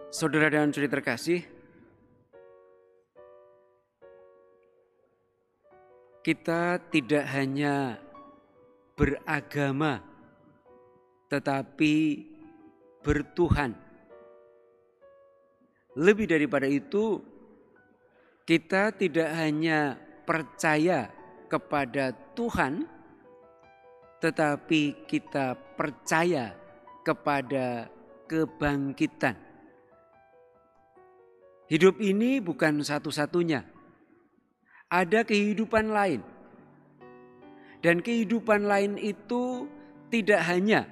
Saudara dan saudari terkasih, kita tidak hanya beragama tetapi bertuhan. Lebih daripada itu, kita tidak hanya percaya kepada Tuhan, tetapi kita percaya kepada kebangkitan. Hidup ini bukan satu-satunya. Ada kehidupan lain. Dan kehidupan lain itu tidak hanya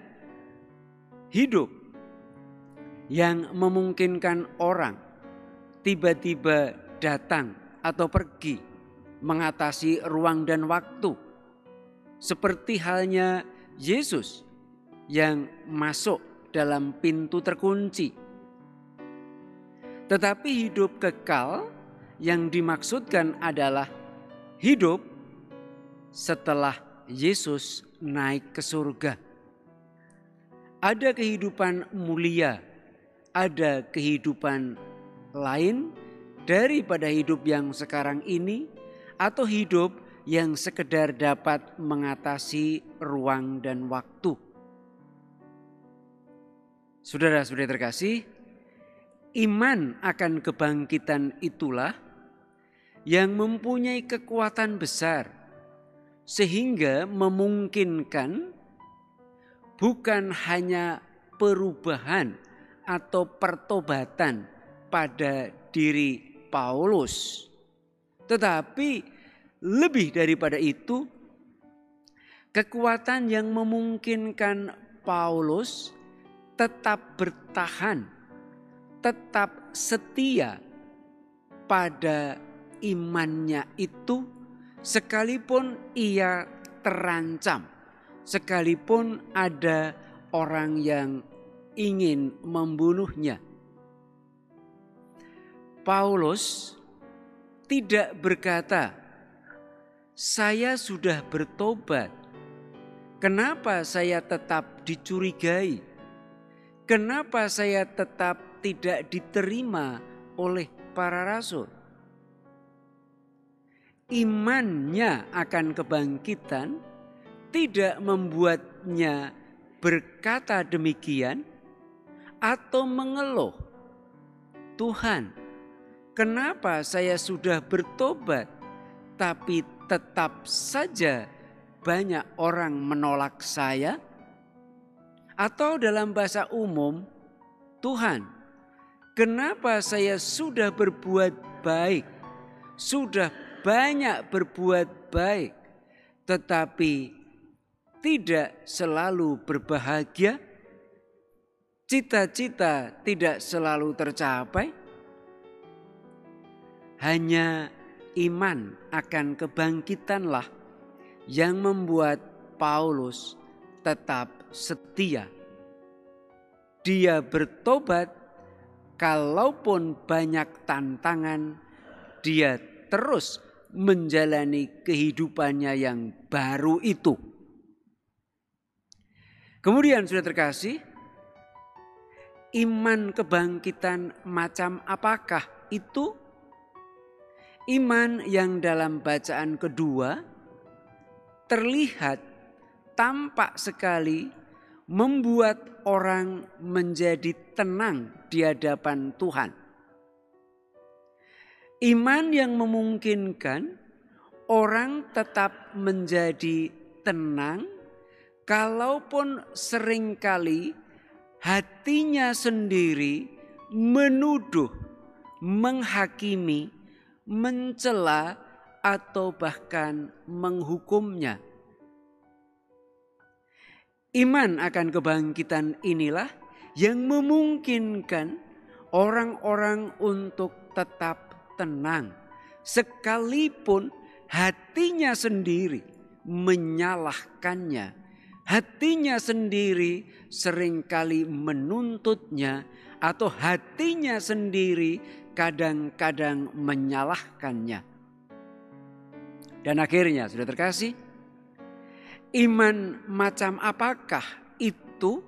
hidup yang memungkinkan orang tiba-tiba datang atau pergi mengatasi ruang dan waktu. Seperti halnya Yesus yang masuk dalam pintu terkunci. Tetapi hidup kekal yang dimaksudkan adalah hidup setelah Yesus naik ke surga. Ada kehidupan mulia, ada kehidupan lain daripada hidup yang sekarang ini, atau hidup yang sekedar dapat mengatasi ruang dan waktu. Saudara-saudari terkasih, iman akan kebangkitan itulah yang mempunyai kekuatan besar sehingga memungkinkan bukan hanya perubahan atau pertobatan pada diri Paulus, tetapi lebih daripada itu, kekuatan yang memungkinkan Paulus tetap bertahan, tetap setia pada imannya itu sekalipun ia terancam, sekalipun ada orang yang ingin membunuhnya. Paulus tidak berkata, "Saya sudah bertobat. Kenapa saya tetap dicurigai? Kenapa saya tetap tidak diterima oleh para rasul?" Imannya akan kebangkitan tidak membuatnya berkata demikian atau mengeluh, "Tuhan, kenapa saya sudah bertobat tapi tetap saja banyak orang menolak saya?" Atau dalam bahasa umum, "Tuhan, kenapa saya sudah berbuat baik, sudah banyak berbuat baik, tetapi tidak selalu berbahagia, cita-cita tidak selalu tercapai?" Hanya iman akan kebangkitanlah yang membuat Paulus tetap setia. Dia bertobat, kalaupun banyak tantangan, dia terus menjalani kehidupannya yang baru itu. Kemudian sudah terkasih, iman kebangkitan macam apakah itu? Iman yang dalam bacaan kedua terlihat tampak sekali membuat orang menjadi tenang di hadapan Tuhan. Iman yang memungkinkan orang tetap menjadi tenang kalaupun seringkali hatinya sendiri menuduh, menghakimi, mencela atau bahkan menghukumnya. Iman akan kebangkitan inilah yang memungkinkan orang-orang untuk tetap tenang sekalipun hatinya sendiri menyalahkannya, hatinya sendiri seringkali menuntutnya, atau hatinya sendiri kadang-kadang menyalahkannya. Dan akhirnya sudah terkasih, iman macam apakah itu?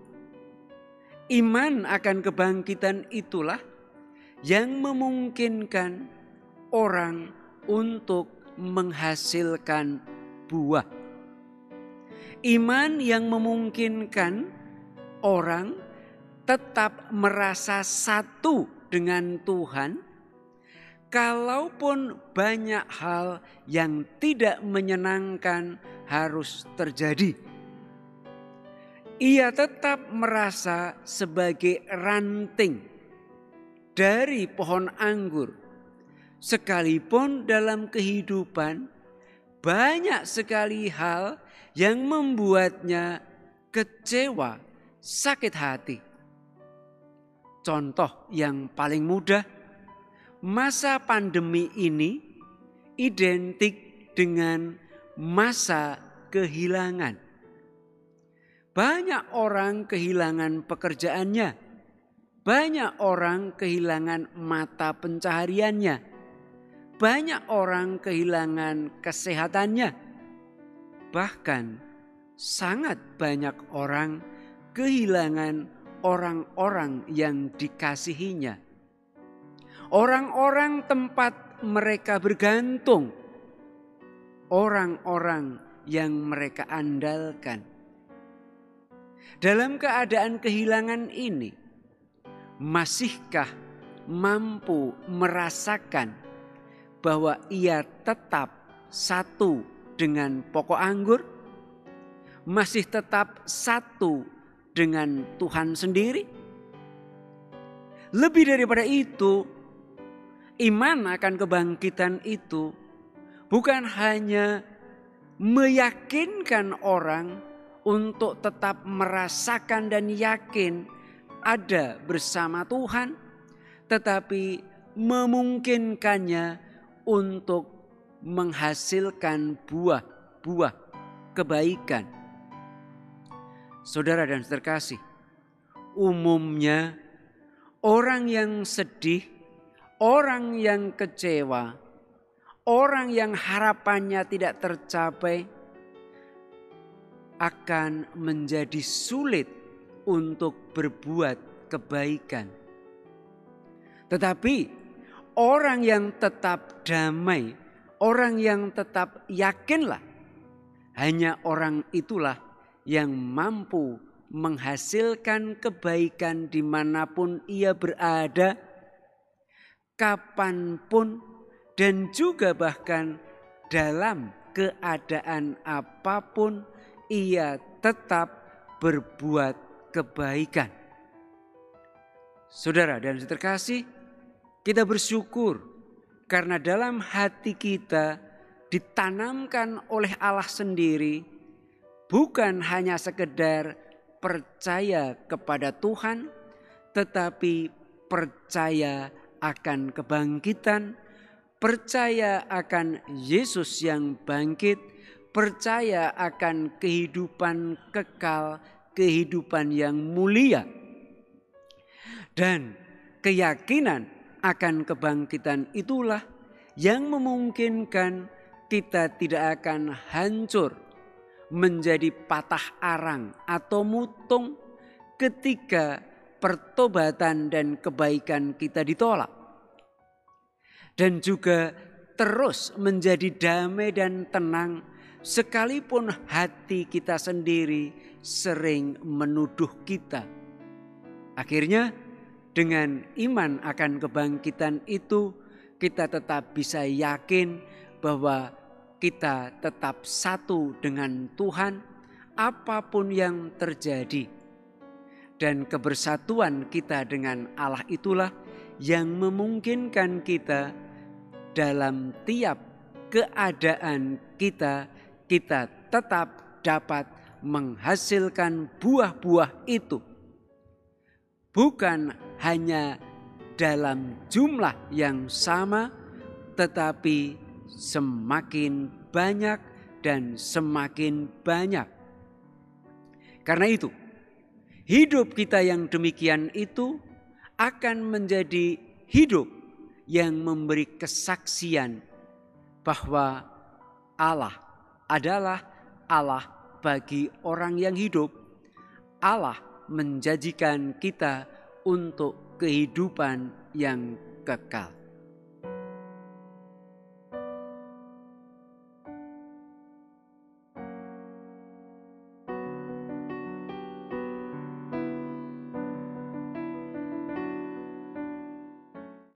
Iman akan kebangkitan itulah yang memungkinkan orang untuk menghasilkan buah. Iman yang memungkinkan orang tetap merasa satu dengan Tuhan, kalaupun banyak hal yang tidak menyenangkan harus terjadi. Ia tetap merasa sebagai ranting dari pohon anggur, sekalipun dalam kehidupan banyak sekali hal yang membuatnya kecewa, sakit hati. Contoh yang paling mudah, masa pandemi ini identik dengan masa kehilangan. Banyak orang kehilangan pekerjaannya, banyak orang kehilangan mata pencahariannya, banyak orang kehilangan kesehatannya, bahkan sangat banyak orang kehilangan orang-orang yang dikasihinya. Orang-orang tempat mereka bergantung, orang-orang yang mereka andalkan. Dalam keadaan kehilangan ini, masihkah mampu merasakan bahwa ia tetap satu dengan pokok anggur? Masih tetap satu dengan Tuhan sendiri? Lebih daripada itu, iman akan kebangkitan itu bukan hanya meyakinkan orang untuk tetap merasakan dan yakin ada bersama Tuhan, tetapi memungkinkannya untuk menghasilkan buah-buah kebaikan. Saudara dan saudara kasih, umumnya orang yang sedih, orang yang kecewa, orang yang harapannya tidak tercapai akan menjadi sulit untuk berbuat kebaikan. Tetapi orang yang tetap damai, orang yang tetap yakinlah, hanya orang itulah yang mampu menghasilkan kebaikan dimanapun ia berada, kapanpun, dan juga bahkan dalam keadaan apapun ia tetap berbuat kebaikan. Saudara dan saudara kasih, kita bersyukur karena dalam hati kita ditanamkan oleh Allah sendiri bukan hanya sekedar percaya kepada Tuhan, tetapi percaya akan kebangkitan, percaya akan Yesus yang bangkit, percaya akan kehidupan kekal, kehidupan yang mulia. Dan keyakinan akan kebangkitan itulah yang memungkinkan kita tidak akan hancur, menjadi patah arang atau mutung ketika pertobatan dan kebaikan kita ditolak. Dan juga terus menjadi damai dan tenang sekalipun hati kita sendiri sering menuduh kita. Akhirnya dengan iman akan kebangkitan itu kita tetap bisa yakin bahwa kita tetap satu dengan Tuhan apapun yang terjadi. Dan kebersatuan kita dengan Allah itulah yang memungkinkan kita dalam tiap keadaan kita tetap dapat menghasilkan buah-buah itu. Bukan hanya dalam jumlah yang sama, tetapi semakin banyak dan semakin banyak. Karena itu, hidup kita yang demikian itu akan menjadi hidup yang memberi kesaksian bahwa Allah adalah Allah bagi orang yang hidup. Allah menjanjikan kita untuk kehidupan yang kekal.